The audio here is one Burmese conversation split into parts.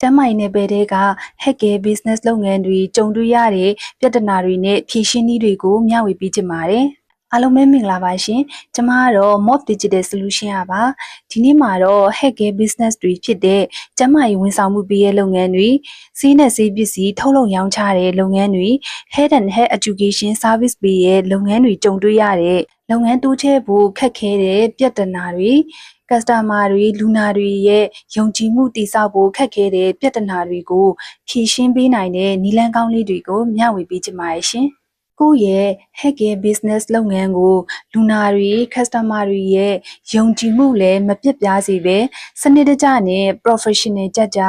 ကျမ်းမာရေးနယ်ပယ်တွေကဟက်ကဲ business လုပ်ငန်းတွေကြုံတွေ့ရတဲ့ပြဿနာတွေနဲ့ဖြေရှင်းနည်းတွေကိုမျှဝေပေးချင်ပါတယ်။အားလုံးပဲမင်္ဂလာပါရှင်။ကျွန်မကတော့ Mob Digital Solution ရပါ။ဒီနေ့မှာတော့ဟက်ကဲ business တွေဖြစ်တဲ့ကျမ်းမာရေးဝန်ဆောင်မှုပေးတဲ့လုပ်ငန်းတွေ၊ဆေးနဲ့ဆေးပစ္စည်းထုတ်လုပ်ရောင်းချတဲ့လုပ်ငန်းတွေ၊ Health and Health Education Service ပေးတဲ့လုပ်ငန်းတွေကြုံတွေ့ရတဲ့လုပ်ငန်းတိုးချဲ့ဖို့ခက်ခဲတဲ့ပြဿနာတွေcustomer တွေလူနာတွေရဲ့ယုံကြည်မှုတည်ဆောက်ဖို့ခက်ခဲတဲ့ပြဿနာတွေကိုဖြေရှင်းပေးနိုင်တဲ့နည်းလမ်းကောင်းလေးတွေကိုမျှဝေပေးချင်ပါတယ်ရှင်။ကိုယ့်ရဲ့ Healthcare Business လုပ်ငန်းကိုလူနာတွေ customer တွေရဲ့ယုံကြည်မှုလည်းမပြတ်ပြားစေပဲစနစ်တကျနဲ့ professional ကြ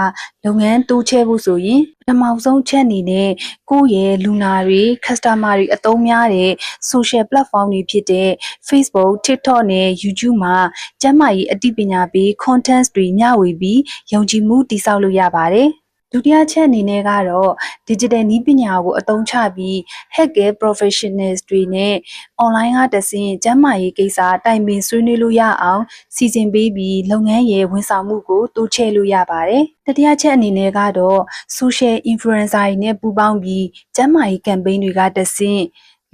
လုပ်ငန်းတိုးချဲ့ဖို့ဆိုရင်ပထမဆုံးချက်အနေနဲ့ကိုယ့်ရဲ့လူနာတွေ customer တွေအသုံးများတဲ့ social platform တွေဖြစ်တဲ့ Facebook, TikTok နဲ့ YouTube မှာကျန်းမာရေးအသိပညာပေး content တွေမျှဝေပြီးယုံကြည်မှုတည်ဆောက်လို့ရပါတယ်။ဒုတိယချက်အနေနဲ့ကတော့ digital နည်းပညာကိုအသုံးချပြီး healthcare professionals တွေနဲ့ online ကတဆင့်ကျန်းမာရေးကိစ္စတိုင်ပင်ဆွေးနွေးလို့ရအောင်စီစဉ်ပေးပြီးလုပ်ငန်းရဲ့ဝန်ဆောင်မှုကိုတိုးချဲ့လို့ရပါတယ်။တတိယချက်အနေနဲ့ကတော့ social influencer တွေနဲ့ပူးပေါင်းပြီးကျန်းမာရေး campaign တွေကတဆင့်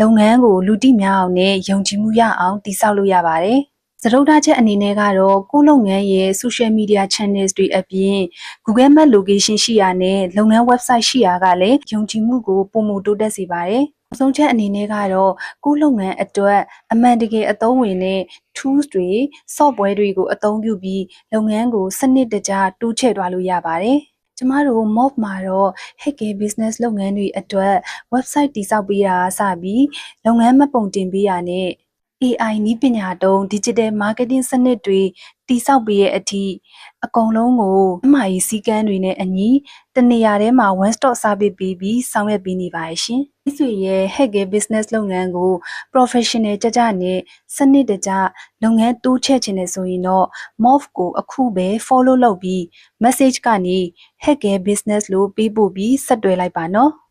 လုပ်ငန်းကိုလူသိများအောင်နဲ့ယုံကြည်မှုရအောင်တည်ဆောက်လို့ရပါတယ်။စတုတ္ထချက်အနေနဲ့ကတော့ကိုလုပ်ငန်းရဲ့ social media channels တွေအပြင် Google Map location ရှိရာနဲ့လုပ်ငန်း website ရှိရာကလည်းယုံကြည်မှုကိုပုံမတိုးတက်စေပါတယ်။အဆုံးချက်အနေနဲ့ကတော့ကိုလုပ်ငန်းအတွက်အမှန်တကယ်အသုံးဝင်တဲ့ tools တွေ software တွေကိုအသုံးပြုပြီးလုပ်ငန်းကိုစနစ်တကျတိုးချဲ့သွားလို့ရပါတယ်။ကျမတို့ Mob မှာတော့ Healthcare Business လုပ်ငန်းတွေအတွက် website တည်ဆောက်ပေးတာစပြီးလုပ်ငန်းမှတ်ပုံတင်ပေးတာနဲ့AI နည်းပညာသုံး Digital Marketing စနစ်တွေတည်ဆောက်ပေးတဲ့အထိအကုန်လုံးကိုကျန်းမာရေးစည်းကမ်းတွေနဲ့အညီတနေရာထဲမှာ one stop service ပေးပြီးဆောင်ရွက်ပေးနေပါတယ်ရှင်။ဒီဆိုရဲ့ Healthcare Business လုပ်ငန်းကို professional ကြနဲ့စနစ်တကျလုပ်ငန်းတိုးချဲ့ခြင်းနဲ့ဆိုရင်တော့ Mob ကိုအခုပဲ follow လုပ်ပြီး message ကနေ Healthcare Business လို့ပေးပို့ပြီးဆက်သွယ်လိုက်ပါနော်။